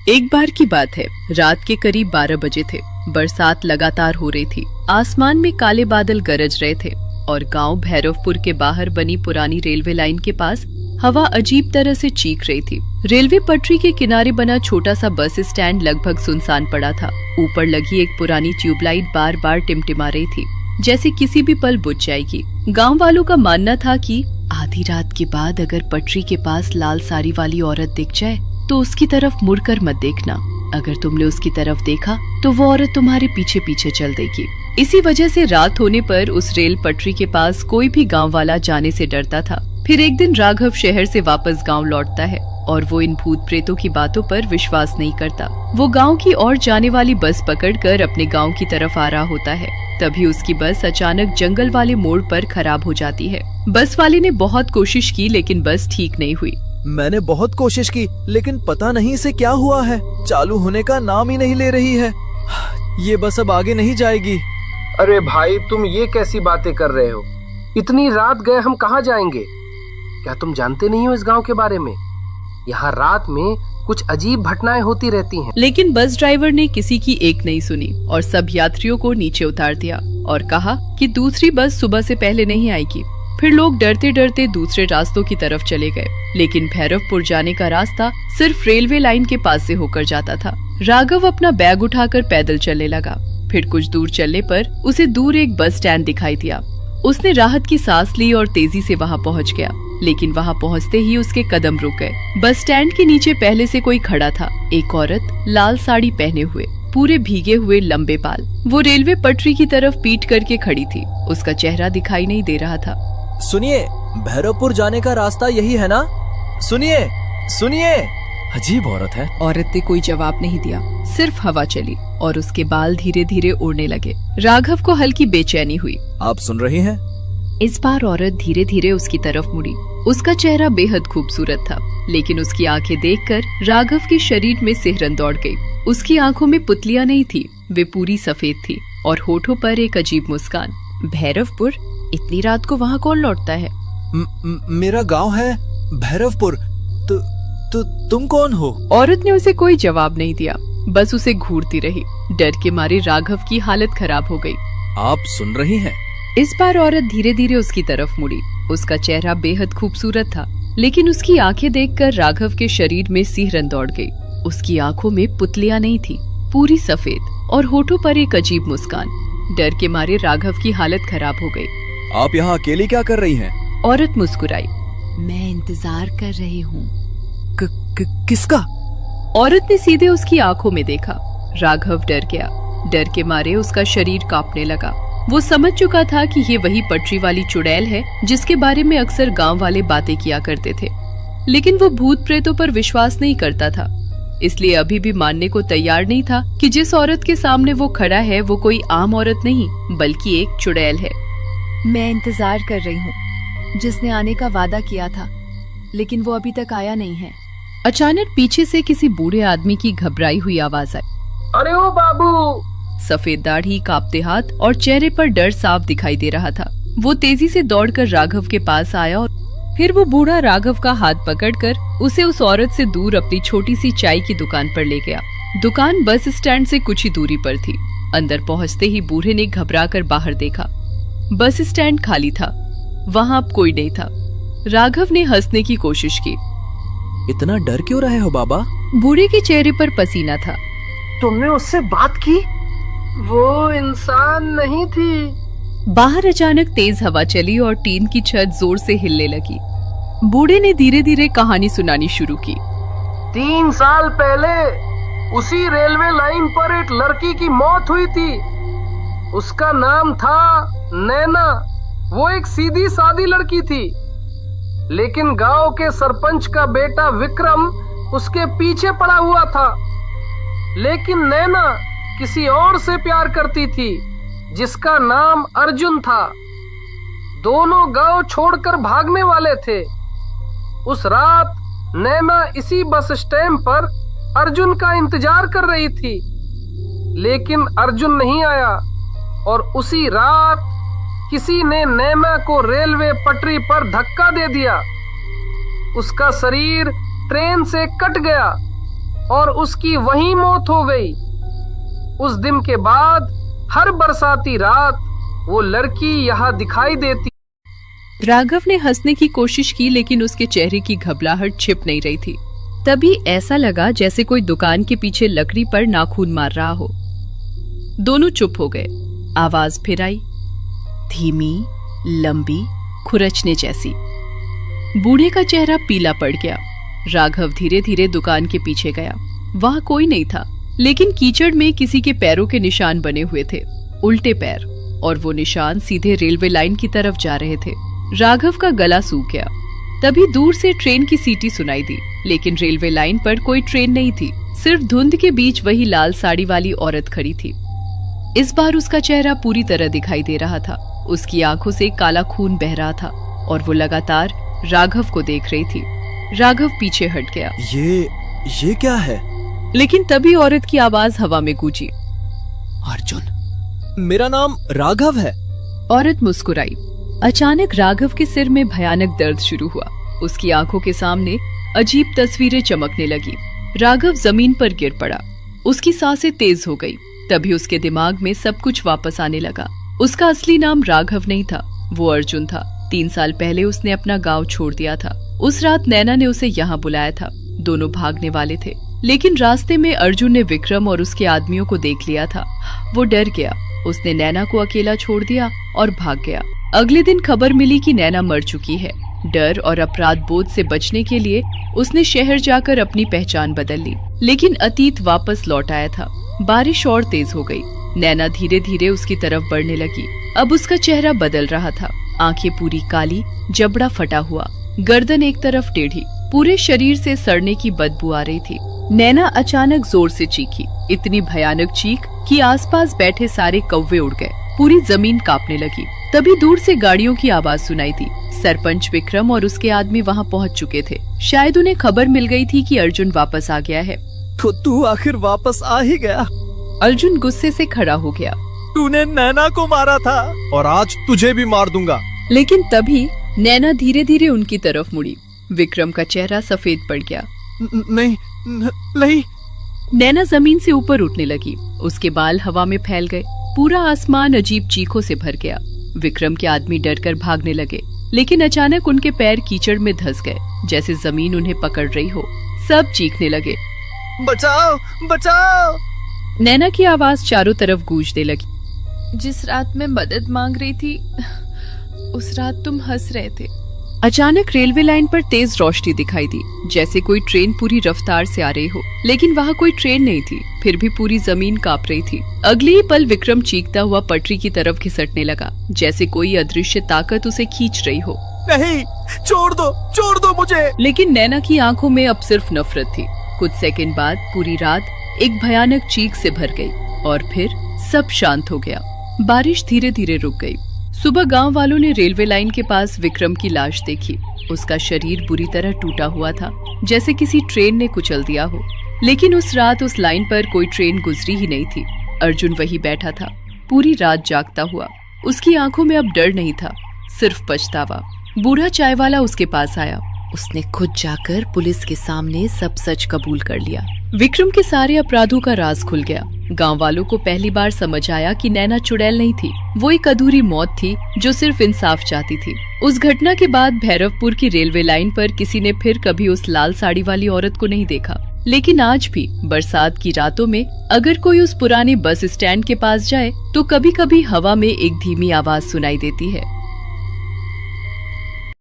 एक बार की बात है, रात के करीब 12 बजे थे। बरसात लगातार हो रही थी। आसमान में काले बादल गरज रहे थे और गांव भैरवपुर के बाहर बनी पुरानी रेलवे लाइन के पास हवा अजीब तरह से चीख रही थी। रेलवे पटरी के किनारे बना छोटा सा बस स्टैंड लगभग सुनसान पड़ा था। ऊपर लगी एक पुरानी ट्यूबलाइट बार बार टिमटिमा रही थी, जैसे किसी भी पल बुझ जाएगी। गांव वालों का मानना था कि आधी रात के बाद अगर पटरी के पास लाल साड़ी वाली औरत दिख जाए तो उसकी तरफ मुड़कर मत देखना। अगर तुमने उसकी तरफ देखा तो वो औरत तुम्हारे पीछे पीछे चल देगी। इसी वजह से रात होने पर उस रेल पटरी के पास कोई भी गांव वाला जाने से डरता था। फिर एक दिन राघव शहर से वापस गांव लौटता है और वो इन भूत प्रेतों की बातों पर विश्वास नहीं करता। वो गांव की ओर जाने वाली बस पकड़कर अपने गांव की तरफ आ रहा होता है। तभी उसकी बस अचानक जंगल वाले मोड़ पर खराब हो जाती है। बस वाले ने बहुत कोशिश की लेकिन बस ठीक नहीं हुई। मैंने बहुत कोशिश की लेकिन पता नहीं इसे क्या हुआ है, चालू होने का नाम ही नहीं ले रही है। ये बस अब आगे नहीं जाएगी। अरे भाई, तुम ये कैसी बातें कर रहे हो? इतनी रात गए हम कहाँ जाएंगे? क्या तुम जानते नहीं हो इस गांव के बारे में? यहाँ रात में कुछ अजीब घटनाएं होती रहती हैं। लेकिन बस ड्राइवर ने किसी की एक नहीं सुनी और सब यात्रियों को नीचे उतार दिया और कहा कि दूसरी बस सुबह से पहले नहीं आएगी। फिर लोग डरते डरते दूसरे रास्तों की तरफ चले गए, लेकिन भैरवपुर जाने का रास्ता सिर्फ रेलवे लाइन के पास से होकर जाता था। राघव अपना बैग उठाकर पैदल चलने लगा। फिर कुछ दूर चलने पर उसे दूर एक बस स्टैंड दिखाई दिया। उसने राहत की सांस ली और तेजी से वहां पहुंच गया, लेकिन वहां पहुंचते ही उसके कदम रुक गए। बस स्टैंड के नीचे पहले से कोई खड़ा था। एक औरत लाल साड़ी पहने हुए, पूरे भीगे हुए लंबे बाल। वो रेलवे पटरी की तरफ पीठ करके खड़ी थी। उसका चेहरा दिखाई नहीं दे रहा था। सुनिए, भैरवपुर जाने का रास्ता यही है ना? सुनिए सुनिए। अजीब औरत है। औरत ने कोई जवाब नहीं दिया, सिर्फ हवा चली और उसके बाल धीरे धीरे उड़ने लगे। राघव को हल्की बेचैनी हुई। आप सुन रही हैं? इस बार औरत धीरे धीरे उसकी तरफ मुड़ी। उसका चेहरा बेहद खूबसूरत था, लेकिन उसकी आंखें देखकर राघव के शरीर में सिहरन दौड़ गई। उसकी आंखों में पुतलियां नहीं थी, वे पूरी सफेद थी और होठों पर एक अजीब मुस्कान। भैरवपुर? इतनी रात को वहाँ कौन लौटता है? मेरा गांव है भैरवपुर। तुम कौन हो? औरत ने उसे कोई जवाब नहीं दिया, बस उसे घूरती रही। डर के मारे राघव की हालत खराब हो गई। आप सुन रही हैं? इस बार औरत धीरे धीरे उसकी तरफ मुड़ी। उसका चेहरा बेहद खूबसूरत था, लेकिन उसकी आंखें देखकर राघव के शरीर में सिहरन दौड़ गई। उसकी आंखों में पुतलियां नहीं थी, पूरी सफेद, और होठों पर एक अजीब मुस्कान। डर के मारे राघव की हालत खराब हो गई। आप यहाँ अकेली क्या कर रही हैं? औरत मुस्कुराई। मैं इंतजार कर रही हूँ। किसका? औरत ने सीधे उसकी आंखों में देखा। राघव डर गया। डर के मारे उसका शरीर कांपने लगा। वो समझ चुका था कि ये वही पटरी वाली चुड़ैल है जिसके बारे में अक्सर गांव वाले बातें किया करते थे। लेकिन वो भूत प्रेतों पर विश्वास नहीं करता था, इसलिए अभी भी मानने को तैयार नहीं था कि जिस औरत के सामने वो खड़ा है वो कोई आम औरत नहीं बल्कि एक चुड़ैल है। मैं इंतजार कर रही हूँ, जिसने आने का वादा किया था, लेकिन वो अभी तक आया नहीं है। अचानक पीछे से किसी बूढ़े आदमी की घबराई हुई आवाज आई। अरे ओ बाबू! सफेद दाढ़ी, कांपते हाथ और चेहरे पर डर साफ दिखाई दे रहा था। वो तेजी से दौड़कर राघव के पास आया और फिर वो बूढ़ा राघव का हाथ पकड़कर उसे उस औरत से दूर अपनी छोटी सी चाय की दुकान पर ले गया। दुकान बस स्टैंड से कुछ ही दूरी पर थी। अंदर पहुंचते ही बूढ़े ने घबराकर बाहर देखा। बस स्टैंड खाली था, वहाँ अब कोई नहीं था। राघव ने हंसने की कोशिश की। इतना डर क्यों रहे हो बाबा? बूढ़े के चेहरे पर पसीना था। तुमने उससे बात की? वो इंसान नहीं थी। बाहर अचानक तेज हवा चली और टीन की छत जोर से हिलने लगी। बूढ़े ने धीरे धीरे कहानी सुनानी शुरू की। 3 साल पहले उसी रेलवे लाइन पर एक लड़की की मौत हुई थी। उसका नाम था नैना। वो एक सीधी सादी लड़की थी, लेकिन गांव के सरपंच का बेटा विक्रम उसके पीछे पड़ा हुआ था। लेकिन नैना किसी और से प्यार करती थी, जिसका नाम अर्जुन था। दोनों गांव छोड़कर भागने वाले थे। उस रात नैना इसी बस स्टैंड पर अर्जुन का इंतजार कर रही थी, लेकिन अर्जुन नहीं आया और उसी रात किसी ने नैना को रेलवे पटरी पर धक्का दे दिया। उसका शरीर ट्रेन से कट गया। और उसकी वहीं मौत हो गई। उस दिन के बाद हर बरसाती रात वो लड़की यहाँ दिखाई देती। राघव ने हंसने की कोशिश की, लेकिन उसके चेहरे की घबराहट छिप नहीं रही थी। तभी ऐसा लगा जैसे कोई दुकान के पीछे लकड़ी पर नाखून मार रहा हो। दोनों चुप हो गए। आवाज फिर आई, धीमी, लंबी, खुरचने जैसी। बूढ़े का चेहरा पीला पड़ गया। राघव धीरे धीरे दुकान के पीछे गया। वहां कोई नहीं था, लेकिन कीचड़ में किसी के पैरों के निशान बने हुए थे, उल्टे पैर, और वो निशान सीधे रेलवे लाइन की तरफ जा रहे थे। राघव का गला सूख गया। तभी दूर से ट्रेन की सीटी सुनाई दी, लेकिन रेलवे लाइन पर कोई ट्रेन नहीं थी। सिर्फ धुंध के बीच वही लाल साड़ी वाली औरत खड़ी थी। इस बार उसका चेहरा पूरी तरह दिखाई दे रहा था। उसकी आंखों से काला खून बह रहा था और वो लगातार राघव को देख रही थी। राघव पीछे हट गया। ये क्या है? लेकिन तभी औरत की आवाज हवा में गूंजी, अर्जुन, मेरा नाम राघव है। औरत मुस्कुराई। अचानक राघव के सिर में भयानक दर्द शुरू हुआ। उसकी आंखों के सामने अजीब तस्वीरें चमकने लगी। राघव जमीन पर गिर पड़ा। उसकी सांसें तेज हो गई। तभी उसके दिमाग में सब कुछ वापस आने लगा। उसका असली नाम राघव नहीं था, वो अर्जुन था। 3 साल पहले उसने अपना गांव छोड़ दिया था। उस रात नैना ने उसे यहाँ बुलाया था। दोनों भागने वाले थे, लेकिन रास्ते में अर्जुन ने विक्रम और उसके आदमियों को देख लिया था। वो डर गया। उसने नैना को अकेला छोड़ दिया और भाग गया। अगले दिन खबर मिली कि नैना मर चुकी है। डर और अपराध बोध से बचने के लिए उसने शहर जाकर अपनी पहचान बदल ली, लेकिन अतीत वापस लौट आया था। बारिश और तेज हो गई। नैना धीरे धीरे उसकी तरफ बढ़ने लगी। अब उसका चेहरा बदल रहा था। आंखें पूरी काली, जबड़ा फटा हुआ, गर्दन एक तरफ टेढ़ी, पूरे शरीर से सड़ने की बदबू आ रही थी। नैना अचानक जोर से चीखी, इतनी भयानक चीख कि आसपास बैठे सारे कौवे उड़ गए। पूरी जमीन कांपने लगी। तभी दूर से गाड़ियों की आवाज सुनाई दी। सरपंच विक्रम और उसके आदमी वहां पहुंच चुके थे। शायद उन्हें खबर मिल गई थी कि अर्जुन वापस आ गया है। तो तू आखिर वापस आ ही गया। अर्जुन गुस्से से खड़ा हो गया। तूने नैना को मारा था और आज तुझे भी मार दूंगा। लेकिन तभी नैना धीरे धीरे उनकी तरफ मुड़ी। विक्रम का चेहरा सफेद पड़ गया। नहीं। नैना जमीन से ऊपर उठने लगी। उसके बाल हवा में फैल गए। पूरा आसमान अजीब चीखों से भर गया। विक्रम के आदमी डरकर भागने लगे, लेकिन अचानक उनके पैर कीचड़ में धंस गए, जैसे जमीन उन्हें पकड़ रही हो। सब चीखने लगे, बचाओ, बचाओ। नैना की आवाज चारों तरफ गूंजने लगी। जिस रात मैं मदद मांग रही थी, उस रात तुम हंस रहे थे। अचानक रेलवे लाइन पर तेज रोशनी दिखाई दी, जैसे कोई ट्रेन पूरी रफ्तार से आ रही हो, लेकिन वहाँ कोई ट्रेन नहीं थी। फिर भी पूरी जमीन कांप रही थी। अगले ही पल विक्रम चीखता हुआ पटरी की तरफ घिसटने लगा, जैसे कोई अदृश्य ताकत उसे खींच रही हो। नहीं, छोड़ दो मुझे। लेकिन नैना की आंखों में अब सिर्फ नफरत थी। कुछ सेकंड बाद पूरी रात एक भयानक चीख से भर गई और फिर सब शांत हो गया। बारिश धीरे धीरे रुक गई। सुबह गांव वालों ने रेलवे लाइन के पास विक्रम की लाश देखी। उसका शरीर बुरी तरह टूटा हुआ था, जैसे किसी ट्रेन ने कुचल दिया हो। लेकिन उस रात उस लाइन पर कोई ट्रेन गुजरी ही नहीं थी। अर्जुन वहीं बैठा था, पूरी रात जागता हुआ। उसकी आंखों में अब डर नहीं था, सिर्फ पछतावा। बूढ़ा चाय वाला उसके पास आया। उसने खुद जाकर पुलिस के सामने सब सच कबूल कर लिया। विक्रम के सारे अपराधों का राज खुल गया। गांव वालों को पहली बार समझ आया कि नैना चुड़ैल नहीं थी, वो एक अधूरी मौत थी जो सिर्फ इंसाफ चाहती थी। उस घटना के बाद भैरवपुर की रेलवे लाइन पर किसी ने फिर कभी उस लाल साड़ी वाली औरत को नहीं देखा। लेकिन आज भी बरसात की रातों में अगर कोई उस पुराने बस स्टैंड के पास जाए तो कभी कभी हवा में एक धीमी आवाज सुनाई देती है।